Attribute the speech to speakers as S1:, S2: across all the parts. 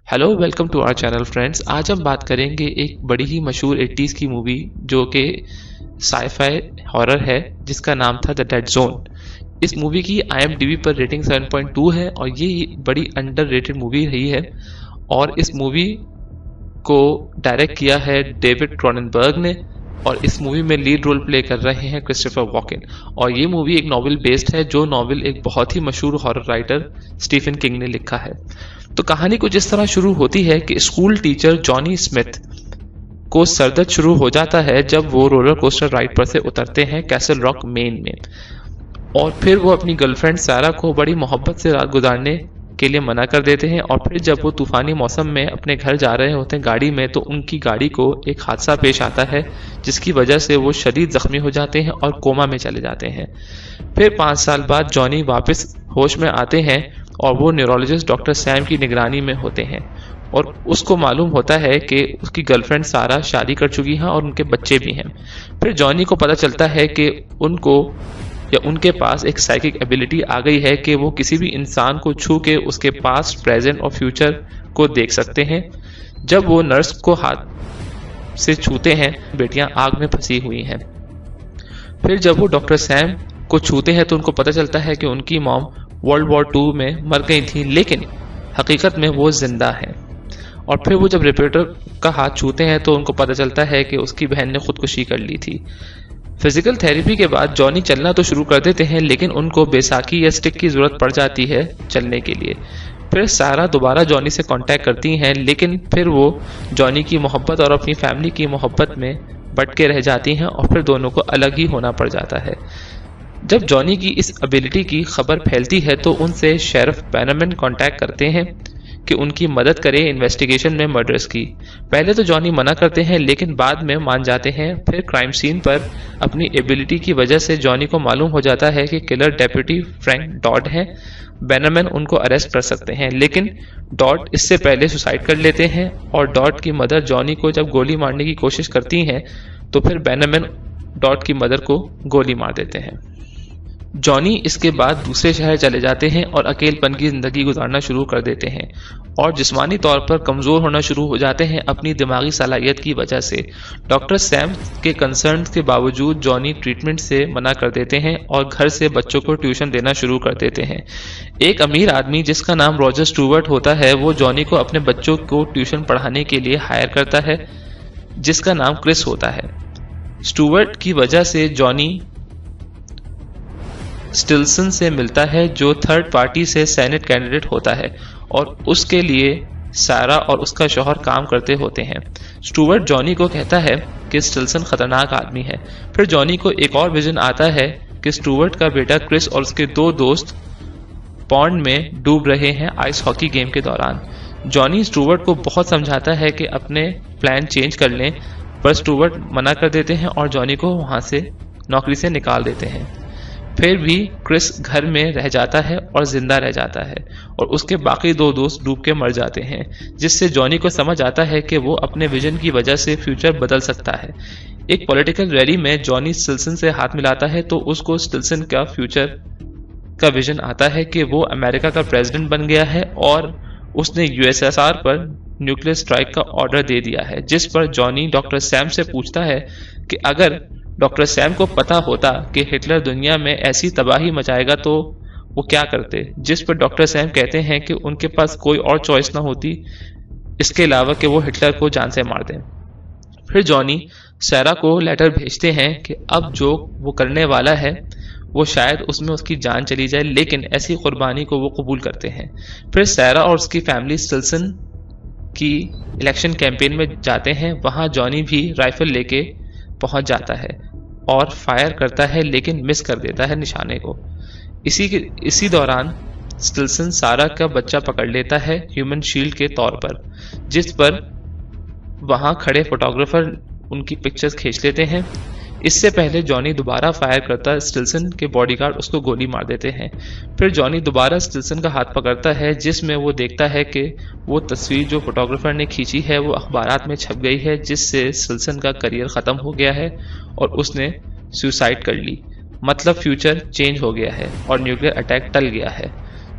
S1: Hello welcome to our channel friends. आज हम बात करेंगे एक बड़ी ही मशहूर 80s की मूवी जो कि साई-फाई हॉरर है जिसका नाम था द डेड जोन। इस मूवी की IMDb पर रेटिंग 7.2 है और ये बड़ी अंडररेटेड मूवी रही है। और इस मूवी को डायरेक्ट किया है डेविड क्रॉननबर्ग ने और इस मूवी में लीड रोल प्ले कर रहे हैं क्रिस्टोफर वॉकेन। और ये मूवी एक नॉवेल बेस्ड है जो नॉवेल एक बहुत ही मशहूर हॉरर राइटर स्टीफन किंग ने लिखा है। तो कहानी कुछ इस तरह शुरू होती है कि स्कूल टीचर जॉनी स्मिथ को सरदर्द शुरू हो जाता है जब वो रोलर कोस्टर राइड पर से उतरते हैं कैसल रॉक मेन में। और फिर वो अपनी गर्लफ्रेंड सारा को बड़ी मोहब्बत से रात गुजारने के लिए मना कर देते हैं। और फिर जब वो तूफानी मौसम में अपने घर जा रहे होते हैं गाड़ी में, तो उनकी गाड़ी को एक हादसा पेश आता है जिसकी वजह से वो शदीद जख्मी हो जाते हैं और कोमा में चले जाते हैं। फिर 5 साल बाद जॉनी वापस होश में आते हैं और वो न्यूरोलॉजिस्ट डॉक्टर सैम की निगरानी में होते हैं और उसको मालूम होता है कि उसकी गर्लफ्रेंड सारा शादी कर चुकी है और उनके बच्चे भी हैं। फिर जॉनी को पता चलता है कि उनके पास एक साइकिक एबिलिटी आ गई है कि वो किसी भी इंसान को छू के उसके पास्ट, प्रेजेंट और फ्यूचर को देख सकते हैं। जब वो नर्स को हाथ से छूते हैं, बेटियां आग में फंसी हुई हैं। फिर जब वो डॉक्टर सैम को छूते हैं तो उनको पता चलता है कि उनकी मॉम वर्ल्ड वॉर 2 में मर गई थी, लेकिन हकीकत में वो जिंदा है। और फिर वो जब रिपोर्टर का हाथ छूते हैं तो उनको पता चलता है कि उसकी बहन ने खुदकुशी कर ली थी। फिजिकल थेरेपी के बाद जॉनी चलना तो शुरू कर देते हैं, लेकिन उनको बैसाखी या स्टिक की जरूरत पड़ जाती है चलने के लिए। फिर सारा दोबारा जॉनी से कांटेक्ट करती हैं, लेकिन फिर वो जॉनी की मोहब्बत और अपनी फैमिली की मोहब्बत में बट के रह जाती हैं और फिर दोनों को अलग ही होना पड़ जाता है। जब जॉनी की इस एबिलिटी की खबर फैलती है तो उनसे शेरिफ बैनमैन कांटेक्ट करते हैं कि उनकी मदद करें इन्वेस्टिगेशन में मर्डर्स की। पहले तो जॉनी मना करते हैं, लेकिन बाद में मान जाते हैं। फिर क्राइम सीन पर अपनी एबिलिटी की वजह से जॉनी को मालूम हो जाता है कि किलर डेप्यूटी फ्रैंक डॉड है। बैनमैन उनको अरेस्ट कर सकते हैं, लेकिन डॉड इससे पहले सुसाइड कर लेते हैं और डॉड की मदर जॉनी को जब गोली मारने की कोशिश करती हैं तो फिर बैनमैन डॉड की मदर को गोली मार देते हैं। जॉनी इसके बाद दूसरे शहर चले जाते हैं और अकेलपन की जिंदगी गुजारना शुरू कर देते हैं और जिस्मानी तौर पर कमजोर होना शुरू हो जाते हैं अपनी दिमागी सलाहियत की वजह से। डॉक्टर सैम के कंसर्न के बावजूद जॉनी ट्रीटमेंट से मना कर देते हैं और घर से बच्चों को ट्यूशन देना शुरू कर देते हैं। एक अमीर आदमी जिसका नाम रॉजर स्टूवर्ट होता है, वो जॉनी को अपने बच्चों को ट्यूशन पढ़ाने के लिए हायर करता है, जिसका नाम क्रिस होता है। स्टूवर्ट की वजह से जॉनी स्टिल्सन से मिलता है जो थर्ड पार्टी से सेनेट कैंडिडेट होता है और उसके लिए सारा और उसका शौहर काम करते होते हैं। स्टूवर्ट जॉनी को कहता है कि स्टिल्सन खतरनाक आदमी है। फिर जॉनी को एक और विजन आता है कि स्टूवर्ट का बेटा क्रिस और उसके 2 दोस्त पॉन्ड में डूब रहे हैं आइस हॉकी गेम के दौरान। जॉनी स्टूवर्ट को बहुत समझाता है कि अपने प्लान चेंज कर लें, पर स्टूवर्ट मना कर देते हैं और जॉनी को वहां से नौकरी से निकाल देते हैं। फिर भी क्रिस घर में रह जाता है और जिंदा रह जाता है और उसके बाकी 2 दोस्त डूब के मर जाते हैं, जिससे जॉनी को समझ आता है कि वो अपने विजन की वजह से फ्यूचर बदल सकता है। एक पॉलिटिकल रैली में जॉनी स्टिल्सन से हाथ मिलाता है तो उसको स्टिल्सन का फ्यूचर का विजन आता है कि वो अमेरिका का प्रेसिडेंट बन गया है और उसने USSR पर न्यूक्लियर स्ट्राइक का ऑर्डर दे दिया है। जिस पर जॉनी डॉक्टर सैम से पूछता है कि अगर डॉक्टर सैम को पता होता कि हिटलर दुनिया में ऐसी तबाही मचाएगा तो वो क्या करते, जिस पर डॉक्टर सैम कहते हैं कि उनके पास कोई और चॉइस ना होती इसके अलावा कि वो हिटलर को जान से मार दें। फिर जॉनी सारा को लेटर भेजते हैं कि अब जो वो करने वाला है वो शायद उसमें उसकी जान चली जाए, लेकिन ऐसी कुर्बानी को वो कबूल करते हैं। फिर सारा और उसकी फैमिली स्टिल्सन की इलेक्शन कैंपेन में जाते हैं। वहां जॉनी भी राइफल लेके पहुंच जाता है और फायर करता है, लेकिन मिस कर देता है निशाने को। इसी दौरान स्टिल्सन सारा का बच्चा पकड़ लेता है ह्यूमन शील्ड के तौर पर, जिस पर वहां खड़े फोटोग्राफर उनकी पिक्चर्स खींच लेते हैं। इससे पहले जॉनी दोबारा फायर करता है, स्टिल्सन के बॉडीगार्ड उसको गोली मार देते हैं। फिर जॉनी दोबारा स्टिल्सन का हाथ पकड़ता है, जिसमें वो देखता है कि वो तस्वीर जो फोटोग्राफर ने खींची है वो अखबारात में छप गई है, जिससे स्टिल्सन का करियर खत्म हो गया है और उसने सुसाइड कर ली। मतलब फ्यूचर चेंज हो गया है और न्यूक्लियर अटैक टल गया है।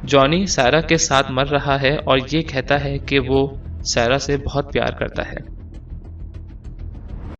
S1: जॉनी सारा के साथ मर रहा है और ये कहता है कि वो सारा से बहुत प्यार करता है।